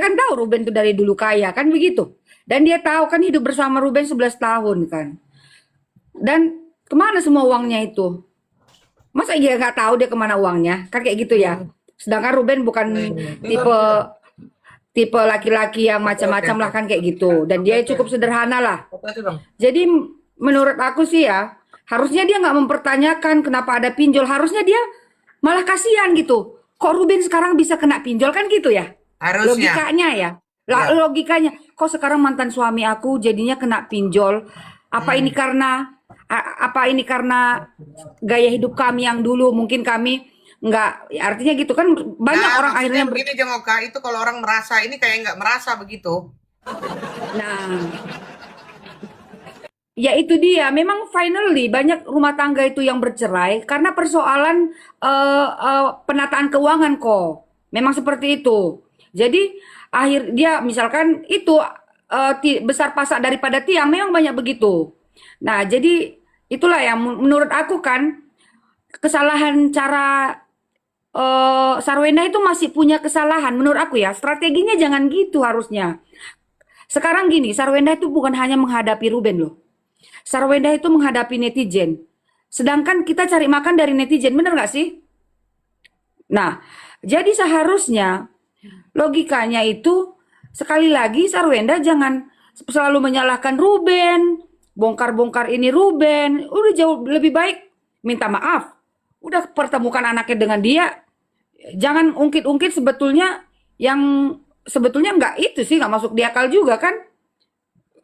kan tahu Ruben tuh dari dulu kaya kan begitu. Dan dia tahu kan hidup bersama Ruben 11 tahun kan. Dan kemana semua uangnya itu? Masa dia nggak tahu dia kemana uangnya? Kan kayak gitu ya. Sedangkan Ruben bukan tipe tipe laki-laki yang macam-macam lah kan kayak gitu. Dan dia cukup sederhana lah. Jadi menurut aku sih ya, harusnya dia nggak mempertanyakan kenapa ada pinjol. Harusnya dia malah kasihan gitu. Kok Ruben sekarang bisa kena pinjol kan gitu ya? Harusnya. Logikanya ya. Ya. Logikanya, kok sekarang mantan suami aku jadinya kena pinjol? Apa ini Hmm. karena apa ini karena gaya hidup kami yang dulu mungkin kami nggak ya artinya gitu kan banyak Nah, orang maksudnya akhirnya begini Jeng Oka, itu kalau orang merasa ini kayak nggak merasa begitu. nah ya itu dia memang finally banyak rumah tangga itu yang bercerai karena persoalan penataan keuangan kok memang seperti itu jadi akhir dia misalkan itu besar pasak daripada tiang memang banyak begitu nah jadi itulah yang menurut aku kan kesalahan cara Sarwenda itu masih punya kesalahan menurut aku ya strateginya jangan gitu harusnya sekarang gini Sarwenda itu bukan hanya menghadapi Ruben loh Sarwenda itu menghadapi netizen. Sedangkan kita cari makan dari netizen, bener nggak sih? Nah, jadi seharusnya logikanya itu sekali lagi Sarwenda jangan selalu menyalahkan Ruben, bongkar-bongkar ini Ruben, udah jauh lebih baik minta maaf. Udah pertemukan anaknya dengan dia, jangan ungkit-ungkit sebetulnya yang sebetulnya nggak itu sih nggak masuk di akal juga kan?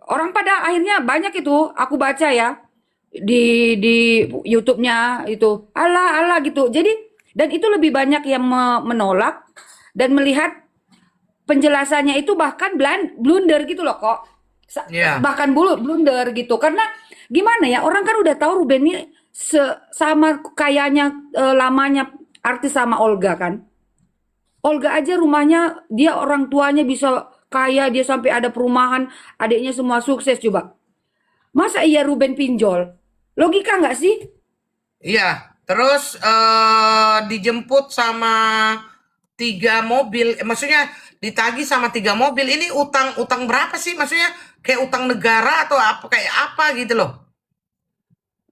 Orang pada akhirnya banyak itu aku baca ya di YouTube-nya itu Allah Allah gitu. Jadi dan itu lebih banyak yang menolak dan melihat penjelasannya itu bahkan blunder gitu loh kok. Iya. Bahkan blunder gitu. Karena gimana ya orang kan udah tahu Ruben ini sama kayaknya lamanya artis sama Olga kan. Olga aja rumahnya dia orang tuanya bisa kaya dia sampai ada perumahan adiknya semua sukses coba masa iya Ruben pinjol logika nggak sih Iya. Terus dijemput sama tiga mobil, maksudnya ditagih sama tiga mobil. Ini utang utang berapa sih? Maksudnya kayak utang negara atau apa kayak apa gitu loh?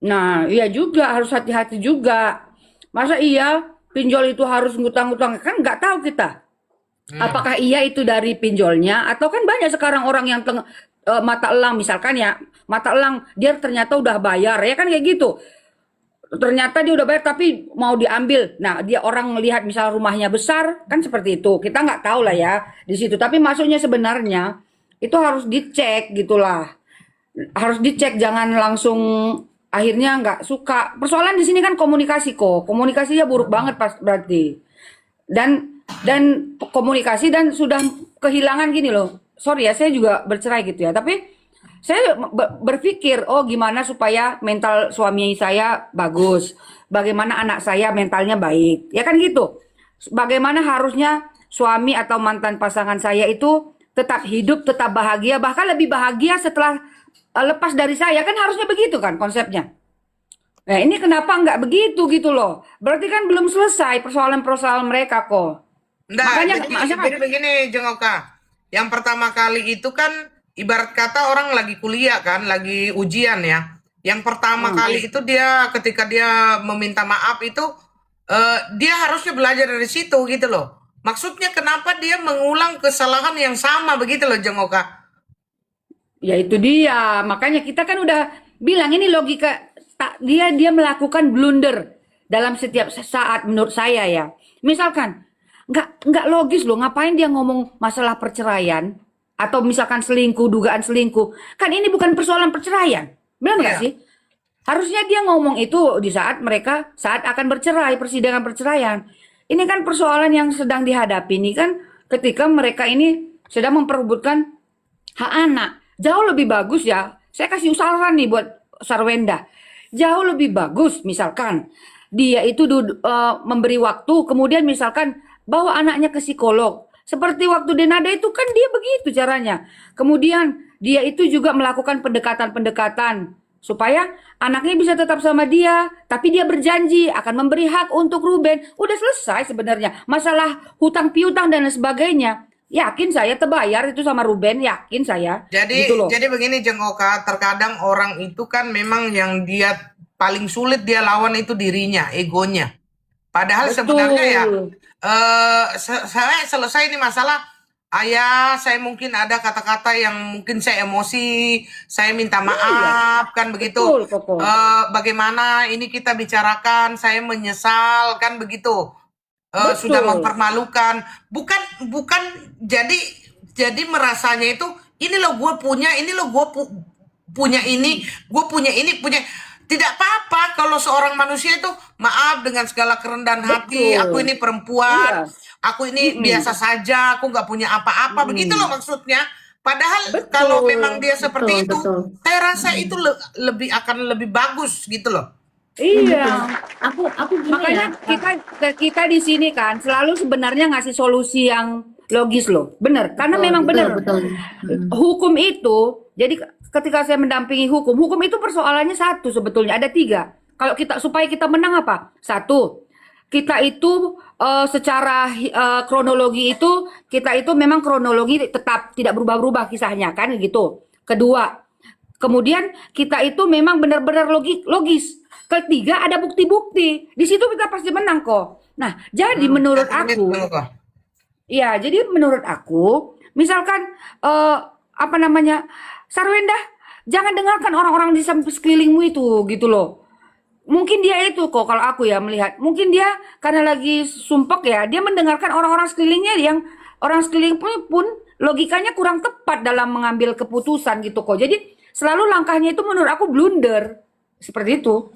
nah iya juga harus hati-hati juga masa iya pinjol itu harus ngutang-ngutang kan nggak tahu kita Hmm. apakah iya itu dari pinjolnya atau kan banyak sekarang orang yang mata elang misalkan ya mata elang dia ternyata udah bayar ya kan kayak gitu ternyata dia udah bayar tapi mau diambil. Nah, dia orang melihat misal rumahnya besar, kan seperti itu. Kita nggak tahu lah ya di situ. Tapi maksudnya sebenarnya itu harus dicek gitulah. Harus dicek, jangan langsung akhirnya nggak suka. Persoalan di sini kan komunikasi kok. Komunikasinya buruk banget pas berarti. Dan komunikasi dan sudah kehilangan gini loh. Sorry ya, saya juga bercerai gitu ya. Tapi saya berpikir, oh gimana supaya mental suami saya bagus, bagaimana anak saya mentalnya baik, ya kan gitu. Bagaimana harusnya suami atau mantan pasangan saya itu tetap hidup, tetap bahagia, bahkan lebih bahagia setelah lepas dari saya, kan harusnya begitu kan konsepnya. Nah ini kenapa nggak begitu gitu loh? Berarti kan belum selesai persoalan-persoalan mereka kok. Enggak, Makanya, makanya jadi begini Jeng Oka. Yang pertama kali itu kan ibarat kata orang lagi kuliah kan, lagi ujian ya. Yang pertama hmm, kali itu dia ketika dia meminta maaf itu dia harusnya belajar dari situ gitu loh. Maksudnya kenapa dia mengulang kesalahan yang sama begitu loh Jeng Oka. ya itu dia. Makanya kita kan udah bilang ini logika tak dia melakukan blunder dalam setiap saat menurut saya ya. Misalkan nggak logis loh ngapain dia ngomong masalah perceraian atau misalkan selingkuh, dugaan selingkuh. Kan ini bukan persoalan perceraian. Benar nggak Iya. sih? Harusnya dia ngomong itu di saat mereka saat akan bercerai, persidangan perceraian. Ini kan persoalan yang sedang dihadapi ini kan ketika mereka ini sedang memperebutkan hak anak. Jauh lebih bagus ya. Saya kasih saran nih buat Sarwenda. Jauh lebih bagus misalkan dia itu memberi waktu kemudian misalkan bawa anaknya ke psikolog. Seperti waktu Denada itu kan dia begitu caranya. Kemudian dia itu juga melakukan pendekatan-pendekatan supaya anaknya bisa tetap sama dia, tapi dia berjanji akan memberi hak untuk Ruben. Udah selesai sebenarnya. Masalah hutang piutang dan lain sebagainya. Yakin saya terbayar itu sama Ruben, yakin saya. Gitu loh. Jadi begini Jeng Oka, terkadang orang itu kan memang yang dia paling sulit dia lawan itu dirinya, egonya. Padahal sebenarnya ya Betul. saya selesai ini masalah ayah, saya mungkin ada kata-kata yang mungkin saya emosi, saya minta Iya, maaf kan begitu. betul, Koko. Bagaimana ini kita bicarakan, saya menyesal kan begitu. Sudah Betul. mempermalukan, bukan bukan jadi merasanya itu ini loh gue punya, ini loh gue punya ini, gue punya ini, punya tidak apa-apa kalau seorang manusia itu maaf dengan segala kerendahan hati, aku Betul. ini perempuan, Iya. aku ini biasa Mm-mm. saja, aku nggak punya apa-apa, begitu loh Mm-mm. maksudnya. Padahal kalau memang Betul. dia Betul, seperti itu, betul. saya rasa itu Mm-mm. lebih akan lebih bagus gitu loh. Iya betul. Iya. Aku gini Makanya ya, kita di sini kan selalu sebenarnya ngasih solusi yang logis loh. Bener. Karena betul, memang betul, bener. betul. Mm-mm. Hukum itu, jadi ketika saya mendampingi hukum itu persoalannya satu sebetulnya. Ada tiga. Kalau kita supaya kita menang apa? Satu, kita itu secara kronologi itu kita itu memang kronologi tetap tidak berubah-ubah kisahnya kan gitu. Kedua, kemudian kita itu memang benar-benar logis. Ketiga ada bukti-bukti. Di situ kita pasti menang kok. Nah, jadi menurut 1 menit aku, dulu kok. ya, jadi menurut aku, misalkan apa namanya, Sarwenda, jangan dengarkan orang-orang di sekelilingmu itu, gitu loh. Mungkin dia itu kok kalau aku ya melihat, mungkin dia karena lagi sumpek ya, dia mendengarkan orang-orang sekelilingnya yang orang sekeliling pun logikanya kurang tepat dalam mengambil keputusan gitu kok. Jadi selalu langkahnya itu menurut aku blunder. Seperti itu.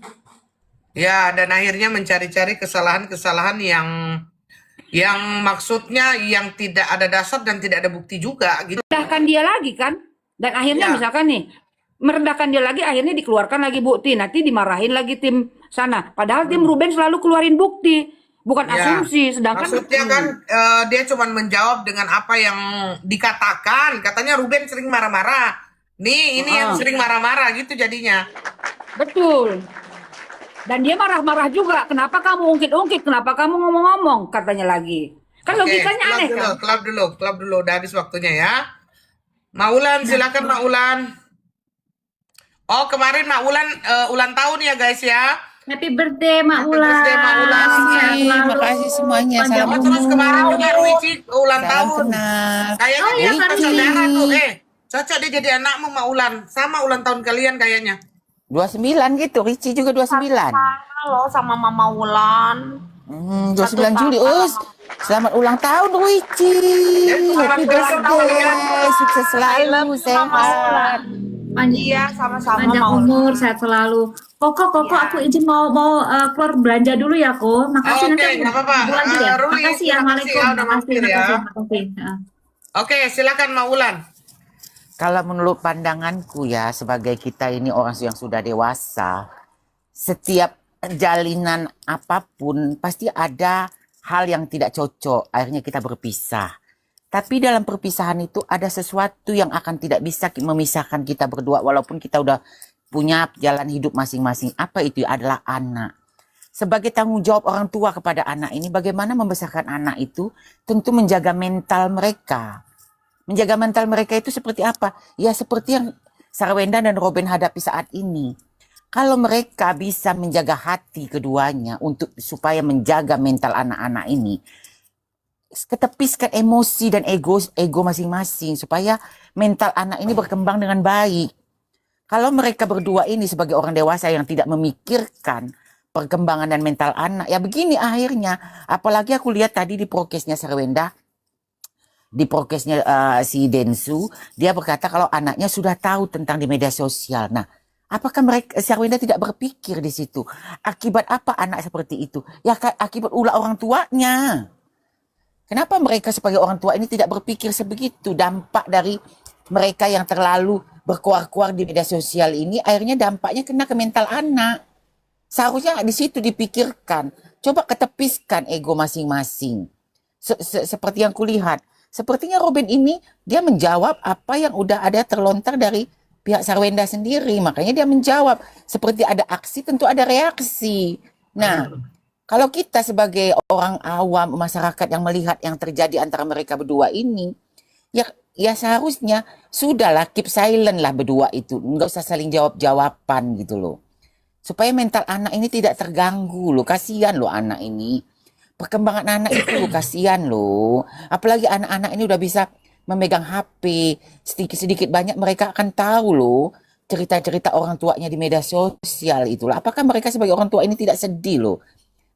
Ya, dan akhirnya mencari-cari kesalahan-kesalahan yang maksudnya yang tidak ada dasar dan tidak ada bukti juga gitu. Merendahkan dia lagi kan, dan akhirnya Ya, misalkan nih merendahkan dia lagi, akhirnya dikeluarkan lagi bukti, nanti dimarahin lagi tim sana, padahal tim Ruben selalu keluarin bukti, bukan ya. asumsi, sedangkan Maksudnya kan dia cuma menjawab dengan apa yang dikatakan. Katanya Ruben sering marah-marah. Nih, ini yang sering marah-marah gitu jadinya. betul, dan dia marah-marah juga, kenapa kamu ungkit-ungkit, kenapa kamu ngomong-ngomong, katanya lagi, kan Oke, logikanya aneh kan. klub dulu. Udah habis waktunya ya. Maulan, Nah, silakan Maulan. Oh, kemarin Maulan ulang tahun ya guys ya. happy birthday Mak Happy birthday Mak Ulan. Ulan. Sehat Makasih, selalu, makasih semuanya. panjang Salam Oh, terus kemarin umur. juga Ruici ulang salam tahun. kenal. Kayaknya Oh dia iya, bukan Kak saudara Ruby. tuh. Cocok dia jadi anakmu Mak Ulan. Sama ulang tahun kalian kayaknya. 29 gitu, Ricci juga 29. Halo sama Mama Ulan. 29 Juli. Selamat ulang tahun Ricci. Happy birthday. Sukses selalu, sehat. Iya, sama-sama Panjang mau. umur, sehat selalu. Koko, Ya. aku izin mau keluar belanja dulu ya, Ko. Makasih Oke, nanti nggak apa-apa. aku lagi ya. Ruli, Makasih ya, terima kasih Assalamualaikum. ya udah mampir ya. Makasih. Ya. Oke, silakan Mak Ulan. Kalau menurut pandanganku ya, sebagai kita ini orang yang sudah dewasa, setiap jalinan apapun pasti ada hal yang tidak cocok. Akhirnya kita berpisah. Tapi dalam perpisahan itu ada sesuatu yang akan tidak bisa memisahkan kita berdua walaupun kita udah punya jalan hidup masing-masing. Apa itu? Adalah anak. Sebagai tanggung jawab orang tua kepada anak ini, bagaimana membesarkan anak itu? Tentu menjaga mental mereka. Menjaga mental mereka itu seperti apa? Ya seperti yang Sarwenda dan Robin hadapi saat ini. Kalau mereka bisa menjaga hati keduanya untuk supaya menjaga mental anak-anak ini, ketepiskan emosi dan ego masing-masing supaya mental anak ini berkembang dengan baik. Kalau mereka berdua ini sebagai orang dewasa yang tidak memikirkan perkembangan dan mental anak, ya begini akhirnya. Apalagi aku lihat tadi di prokesnya Sarwenda, di prokesnya si Densu, dia berkata kalau anaknya sudah tahu tentang di media sosial. Nah, apakah mereka Sarwenda tidak berpikir di situ? Akibat apa anak seperti itu? Ya akibat ulah orang tuanya. Kenapa mereka sebagai orang tua ini tidak berpikir sebegitu? Dampak dari mereka yang terlalu berkuar-kuar di media sosial ini akhirnya dampaknya kena ke mental anak. Seharusnya di situ dipikirkan. Coba ketepiskan ego masing-masing. Seperti yang kulihat. Sepertinya Robin ini dia menjawab apa yang udah ada terlontar dari pihak Sarwenda sendiri. Makanya dia menjawab. Seperti ada aksi tentu ada reaksi. Nah, kalau kita sebagai orang awam masyarakat yang melihat yang terjadi antara mereka berdua ini, Ya seharusnya sudahlah keep silent lah berdua itu, nggak usah saling jawab-jawaban gitu loh. Supaya mental anak ini tidak terganggu loh, kasihan loh anak ini. Perkembangan anak itu loh, kasihan loh. Apalagi anak-anak ini udah bisa memegang HP, sedikit-sedikit banyak mereka akan tahu loh cerita-cerita orang tuanya di media sosial itulah. Apakah mereka sebagai orang tua ini tidak sedih loh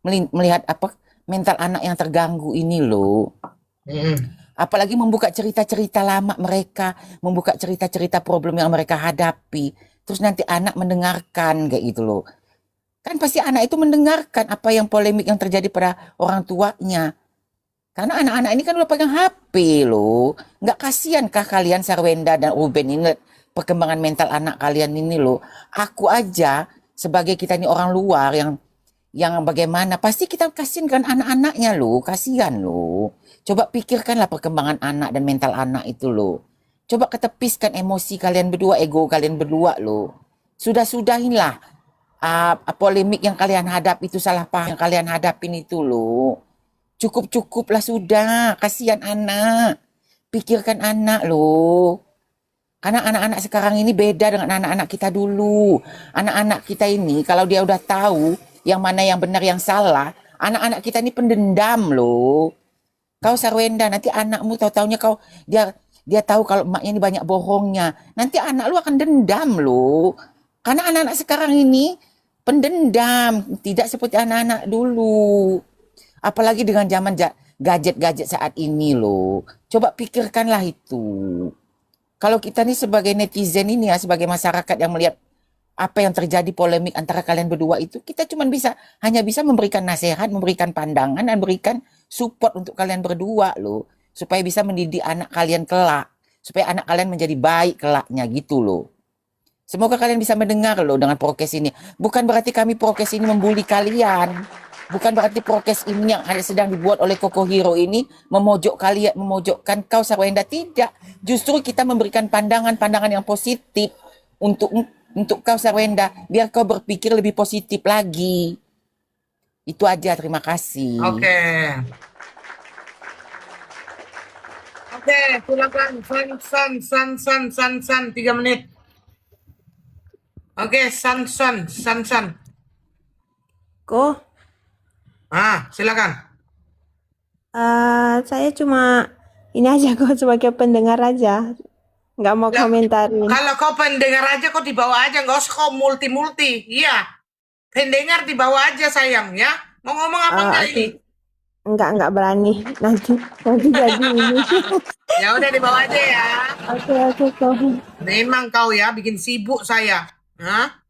melihat apa mental anak yang terganggu ini loh. Mm-mm. Apalagi membuka cerita-cerita lama mereka, membuka cerita-cerita problem yang mereka hadapi. Terus nanti anak mendengarkan kayak gitu loh. Kan pasti anak itu mendengarkan apa yang polemik yang terjadi pada orang tuanya. Karena anak-anak ini kan udah pegang HP loh. Nggak kasihan kah kalian Sarwenda dan Ruben ini lihat perkembangan mental anak kalian ini loh. Aku aja sebagai kita ini orang luar yang bagaimana pasti kita kasihan kan anak-anaknya loh, kasihan loh. Coba pikirkanlah perkembangan anak dan mental anak itu loh. Coba ketepiskan emosi kalian berdua, ego kalian berdua loh. Sudah-sudahinlah polemik yang kalian hadapi itu, salah paham yang kalian hadapin itu loh. Cukup-cukuplah sudah, kasihan anak. Pikirkan anak loh. Karena anak-anak sekarang ini beda dengan anak-anak kita dulu. Anak-anak kita ini kalau dia udah tahu yang mana yang benar yang salah, anak-anak kita ini pendendam loh. Kau Sarwenda, nanti anakmu tahu-taunya dia tahu kalau emaknya ini banyak bohongnya. Nanti anak lu akan dendam loh. Karena anak-anak sekarang ini pendendam, tidak seperti anak-anak dulu. Apalagi dengan zaman gadget-gadget saat ini loh. Coba pikirkanlah itu. Kalau kita nih sebagai netizen ini ya, sebagai masyarakat yang melihat apa yang terjadi polemik antara kalian berdua itu, kita hanya bisa memberikan nasihat, memberikan pandangan, dan memberikan support untuk kalian berdua loh. Supaya bisa mendidik anak kalian kelak. Supaya anak kalian menjadi baik kelaknya gitu loh. Semoga kalian bisa mendengar loh dengan prokes ini. Bukan berarti kami prokes ini membuli kalian. Bukan berarti prokes ini yang sedang dibuat oleh Koko Hero ini memojokkan kau Sarwenda. Tidak. Justru kita memberikan pandangan-pandangan yang positif untuk kau Sarwenda. Biar kau berpikir lebih positif lagi. Itu aja, terima kasih. Oke. Oke, silakan San 3 menit. Oke, San. Ko, Silakan. saya cuma ini aja kok sebagai pendengar aja, nggak mau Lah, komentarin. kalau kau pendengar aja kau dibawa aja, nggak usah kau multi. Iya, pendengar dibawa aja sayang ya. Mau ngomong apa enggak Oke, ini? nggak berani nanti jadi ini. Ya udah dibawa aja ya. Oke kok. Memang kau ya bikin sibuk saya. Hah?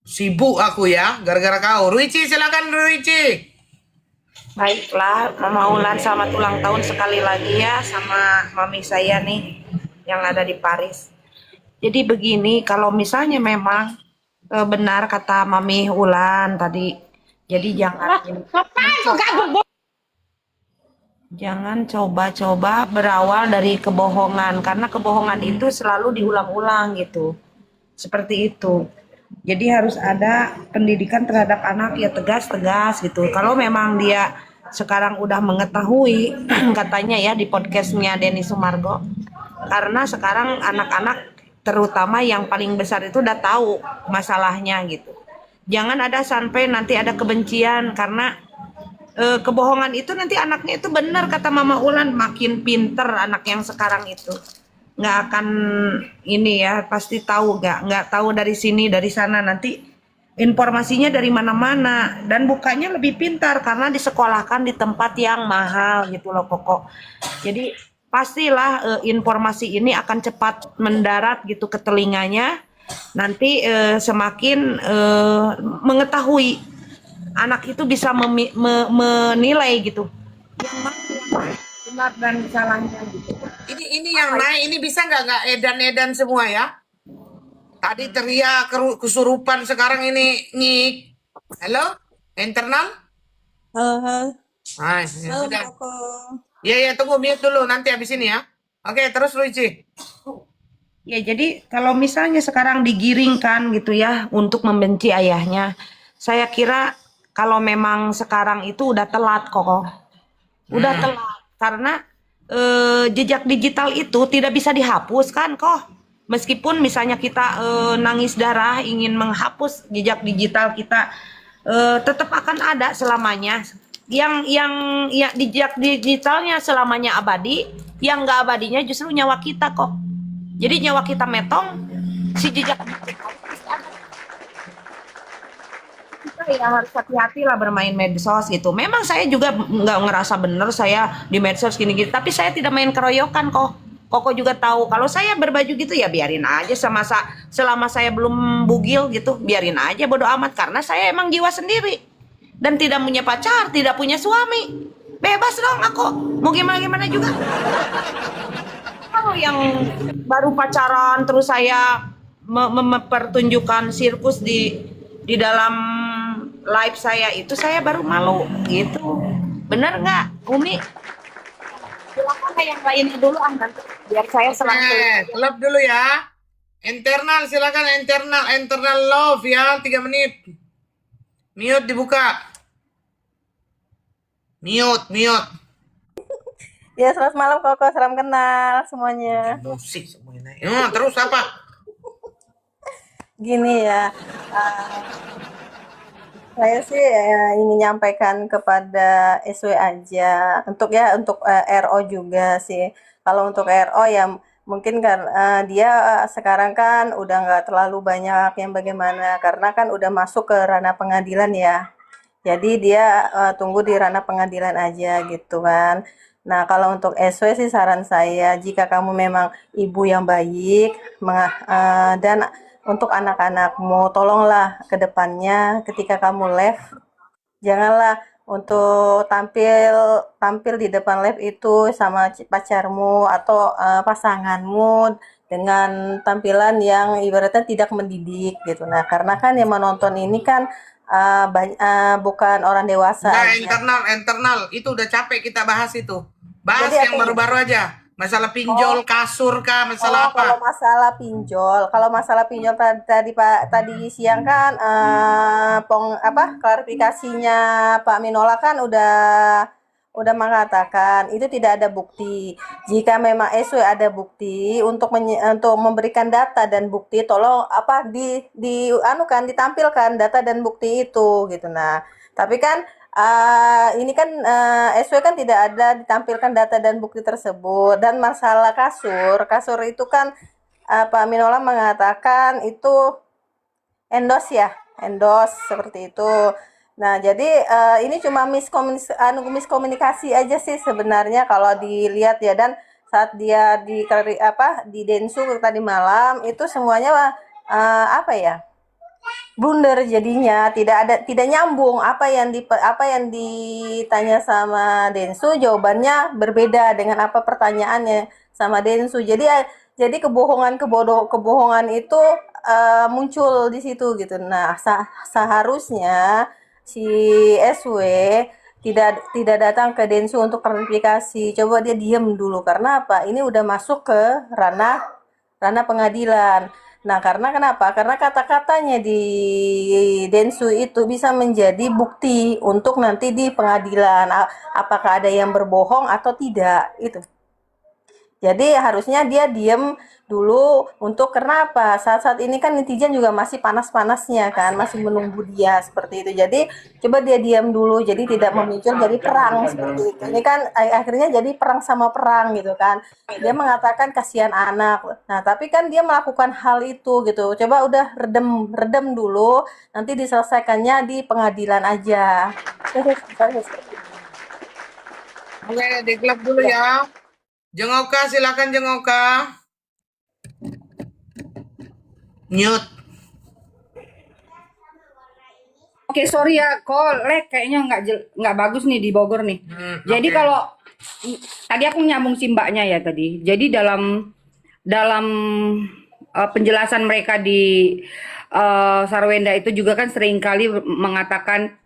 Sibuk aku ya, gara-gara kau. Ruici, silakan Ruici. Baiklah, Mama Ulan selamat ulang tahun sekali lagi ya sama mami saya nih yang ada di Paris. Jadi begini, kalau misalnya memang benar kata Mami Ulan tadi, jadi jangan coba-coba berawal dari kebohongan, karena kebohongan itu selalu diulang-ulang gitu. Seperti itu. Jadi harus ada pendidikan terhadap anak ya, tegas-tegas gitu. Kalau memang dia sekarang udah mengetahui katanya ya di podcastnya Denny Sumargo, karena sekarang anak-anak terutama yang paling besar itu udah tahu masalahnya gitu. Jangan ada sampai nanti ada kebencian karena kebohongan itu nanti anaknya itu benar kata Mama Ulan, makin pinter anak yang sekarang itu. Nggak akan ini ya, pasti tahu nggak tahu dari sini dari sana, nanti informasinya dari mana-mana dan bukanya lebih pintar karena disekolahkan di tempat yang mahal gitu loh Koko. Jadi pastilah informasi ini akan cepat mendarat gitu ke telinganya, nanti semakin mengetahui anak itu bisa menilai gitu yang mana yang benar dan salahnya gitu. Ini yang naik, ini bisa nggak edan-edan semua ya? Tadi teriak kesurupan, sekarang ini nyik. Halo, internal? Halo, Ya sudah. Koko. Ya, tunggu mute dulu nanti habis ini ya. Oke, terus Luigi. Ya, jadi kalau misalnya sekarang digiringkan gitu ya untuk membenci ayahnya, saya kira kalau memang sekarang itu udah telat Koko. Udah telat karena jejak digital itu tidak bisa dihapus kan kok. Meskipun misalnya kita nangis darah ingin menghapus jejak digital kita, tetap akan ada selamanya. Yang ya jejak digitalnya selamanya abadi, yang nggak abadinya justru nyawa kita kok. Jadi nyawa kita metong, si jejak digital kita ya harus hati-hati lah bermain medsos gitu. Memang saya juga nggak ngerasa bener saya di medsos gini-gini, tapi saya tidak main keroyokan kok. Koko juga tahu kalau saya berbaju gitu ya biarin aja selama saya belum bugil gitu, biarin aja bodo amat karena saya emang jiwa sendiri dan tidak punya pacar, tidak punya suami. Bebas dong aku. Mau gimana-gimana juga. Kalau yang baru pacaran terus saya mempertunjukkan sirkus di dalam live saya itu saya baru malu gitu. Bener nggak, Umi? Silakan yang lainnya dulu nanti biar saya Oke, klub dulu ya. Internal silakan internal love ya 3 menit. Mute dibuka. Mute. Ya, selamat malam Koko, salam kenal semuanya. Musik semuanya. Terus apa? Gini ya, saya sih ingin nyampaikan kepada SW aja untuk RO juga sih. Kalau untuk RO ya mungkin kan dia sekarang kan udah nggak terlalu banyak yang bagaimana karena kan udah masuk ke ranah pengadilan ya. Jadi dia tunggu di ranah pengadilan aja gitu kan. Nah, kalau untuk SW sih saran saya jika kamu memang ibu yang baik dan untuk anak-anakmu, tolonglah ke depannya ketika kamu live, janganlah untuk tampil di depan live itu sama pacarmu atau pasanganmu dengan tampilan yang ibaratnya tidak mendidik gitu. Nah, karena kan yang menonton ini kan bukan orang dewasa Nah, aja. internal itu udah capek kita bahas itu. Bahas Jadi yang baru-baru aja. Masalah pinjol, kasur kah, masalah Kalau apa? masalah pinjol tadi siang kan klarifikasinya Pak Minola kan udah mengatakan itu tidak ada bukti. Jika memang SW ada bukti untuk memberikan data dan bukti, tolong ditampilkan data dan bukti itu gitu. Nah, tapi kan ini kan SW kan tidak ada ditampilkan data dan bukti tersebut. Dan masalah kasur itu kan Pak Minola mengatakan itu endorse seperti itu. Nah, jadi ini cuma miskomunikasi aja sih sebenarnya kalau dilihat ya. Dan saat dia di Densu tadi malam itu semuanya blunder jadinya, tidak nyambung apa yang ditanya sama Densu, jawabannya berbeda dengan apa pertanyaannya sama Densu. Jadi kebohongan itu muncul di situ gitu. Nah, seharusnya si SW tidak datang ke Densu untuk klarifikasi. Coba dia diam dulu karena apa? Ini udah masuk ke ranah pengadilan. Nah, karena kenapa? Karena kata-katanya di Densu itu bisa menjadi bukti untuk nanti di pengadilan. Apakah ada yang berbohong atau tidak, itu. Jadi harusnya dia diam dulu untuk kenapa? Saat-saat ini kan netizen juga masih panas-panasnya kan, masih menunggu dia seperti itu. Jadi coba dia diam dulu, jadi tidak memicu jadi perang seperti itu. Ini kan akhirnya jadi perang sama perang gitu kan. Dia mengatakan kasihan anak. Nah, tapi kan dia melakukan hal itu gitu. Coba udah redem dulu, nanti diselesaikannya di pengadilan aja. Oke, di klub dulu ya. Jengoka, silakan Jengoka. Mute. Oke, sorry ya, kolek kayaknya nggak bagus nih di Bogor nih. Jadi oke. kalau tadi aku nyambung si mbaknya ya tadi. Jadi dalam penjelasan mereka di Sarwenda itu juga kan seringkali mengatakan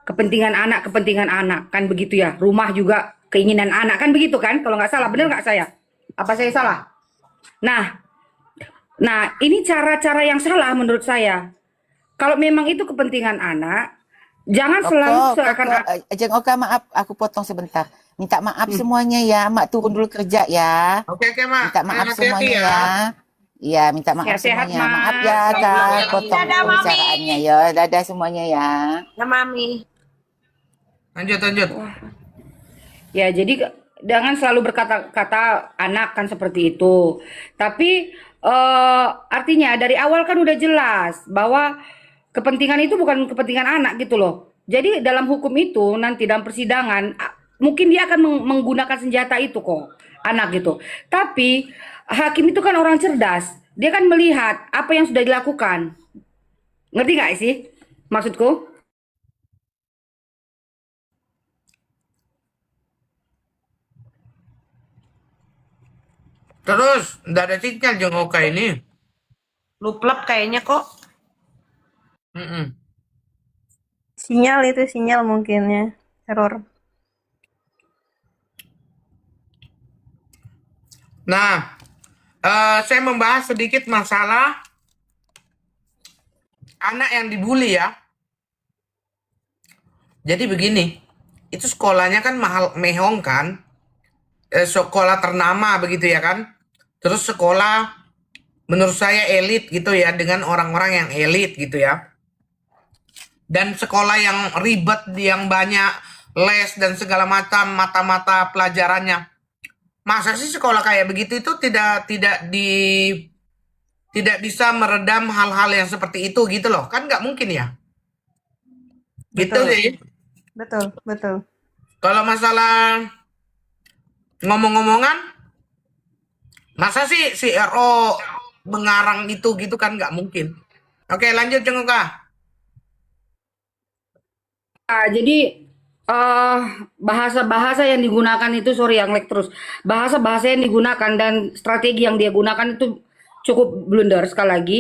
kepentingan anak kan begitu ya. Rumah juga keinginan anak kan begitu kan? Kalau nggak salah, bener nggak saya? Apa saya salah? Nah, ini cara-cara yang salah menurut saya. Kalau memang itu kepentingan anak, jangan selalu seakan Jeng Oka, maaf, aku potong sebentar. Minta maaf semuanya ya. Mak turun dulu kerja ya. Oke, Mak. Minta maaf Hati-hati semuanya ya. ya. Iya, minta maaf Sehat-sehat, semuanya. Maaf Mak. ya, Kak. Potong Dadah, Mami. pembicaraannya ya. Dadah semuanya ya. Ya, Mami. Lanjut. Ya, jadi jangan selalu berkata-kata anak kan seperti itu. Tapi artinya dari awal kan udah jelas bahwa kepentingan itu bukan kepentingan anak gitu loh. Jadi dalam hukum itu nanti dalam persidangan mungkin dia akan menggunakan senjata itu kok, anak gitu. Tapi hakim itu kan orang cerdas. Dia kan melihat apa yang sudah dilakukan. Ngerti nggak sih maksudku? Terus, nggak ada sinyal jeung Oka ini. Luplep kayaknya kok. Mm-mm. Sinyal itu sinyal mungkin ya. Error. Nah, saya membahas sedikit masalah anak yang dibully ya. Jadi begini, itu sekolahnya kan mahal mehong kan, sekolah ternama begitu ya kan. Terus sekolah menurut saya elit gitu ya, dengan orang-orang yang elit gitu ya. Dan sekolah yang ribet, yang banyak les dan segala macam mata-mata pelajarannya. Masa sih sekolah kayak begitu itu tidak bisa meredam hal-hal yang seperti itu gitu loh. Kan nggak mungkin ya. Gitu Betul. sih. Betul. Kalau masalah ngomong-ngomongan, masa sih si RO mengarang itu gitu kan nggak mungkin. Oke, lanjut Cengkuka. Jadi bahasa-bahasa yang digunakan itu sorry yang lag terus. Bahasa-bahasa yang digunakan dan strategi yang dia gunakan itu cukup blunder sekali lagi.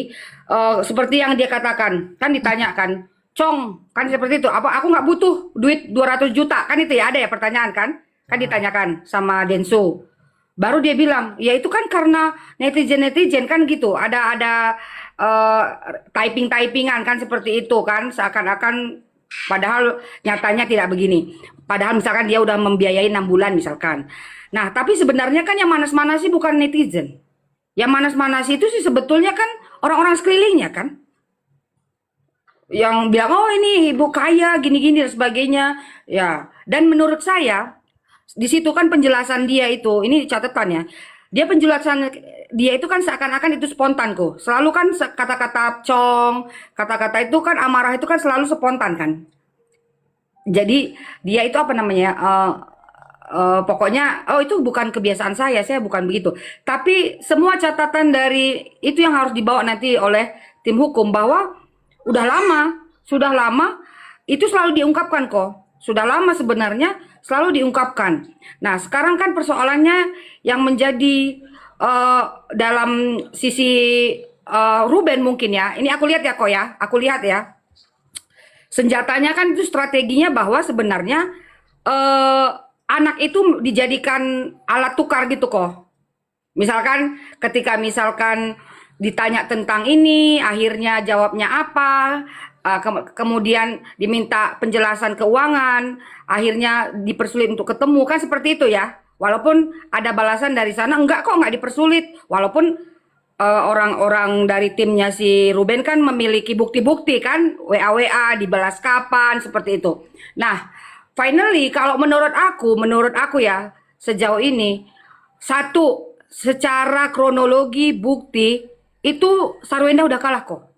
Seperti yang dia katakan, kan ditanyakan, "Cong, kan seperti itu. Apa aku nggak butuh duit 200 juta?" Kan itu ya ada ya pertanyaan kan? Kan ditanyakan sama Denso. Baru dia bilang, "Ya itu kan karena netizen-netizen kan gitu. Ada typing-typingan kan seperti itu kan seakan-akan padahal nyatanya tidak begini. Padahal misalkan dia udah membiayai 6 bulan misalkan. Nah, tapi sebenarnya kan yang manas-manasi bukan netizen. Yang manas-manasi itu sih sebetulnya kan orang-orang sekelilingnya kan. Yang bilang, oh ini ibu kaya, gini-gini dan sebagainya. Ya, dan menurut saya, di situ kan penjelasan dia itu, ini catatannya. Dia penjelasan dia itu kan seakan-akan itu spontan kok. Selalu kan kata-kata cong, kata-kata itu kan amarah itu kan selalu spontan kan. Jadi dia itu apa namanya? Pokoknya, oh itu bukan kebiasaan saya bukan begitu. Tapi semua catatan dari itu yang harus dibawa nanti oleh tim hukum bahwa sudah lama itu selalu diungkapkan kok. Sudah lama sebenarnya selalu diungkapkan. Nah, sekarang kan persoalannya yang menjadi dalam sisi Ruben mungkin ya. Ini aku lihat ya kok ya. Aku lihat ya. Senjatanya kan itu strateginya bahwa sebenarnya anak itu dijadikan alat tukar gitu kok. Misalkan ketika ditanya tentang ini, akhirnya jawabnya apa, kemudian diminta penjelasan keuangan, akhirnya dipersulit untuk ketemu, kan seperti itu ya. Walaupun ada balasan dari sana, enggak kok, enggak dipersulit. Walaupun orang-orang dari timnya si Ruben kan memiliki bukti-bukti kan, WA-WA, dibalas kapan, seperti itu. Nah, finally kalau menurut aku ya, sejauh ini, satu, secara kronologi bukti, itu Sarwenda udah kalah kok.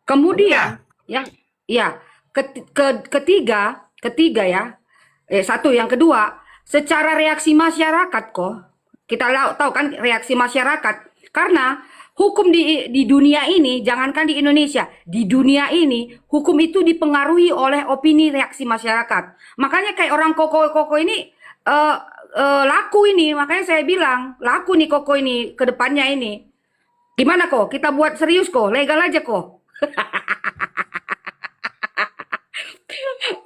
Kemudian yang ya ketiga ya, satu yang kedua, secara reaksi masyarakat kok. Kita tahu kan reaksi masyarakat karena hukum di dunia ini, jangankan di Indonesia, di dunia ini hukum itu dipengaruhi oleh opini reaksi masyarakat. Makanya kayak orang koko ini laku ini, makanya saya bilang laku nih koko ini ke depannya ini. Gimana kok? Kita buat serius kok, legal aja kok.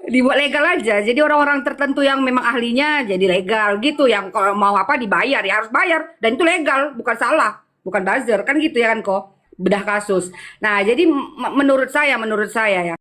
Dibuat legal aja. Jadi orang-orang tertentu yang memang ahlinya jadi legal gitu. Yang kalau mau apa dibayar ya harus bayar. Dan itu legal, bukan salah, bukan buzzer kan gitu ya kan kok. Bedah kasus. Nah, jadi menurut saya ya.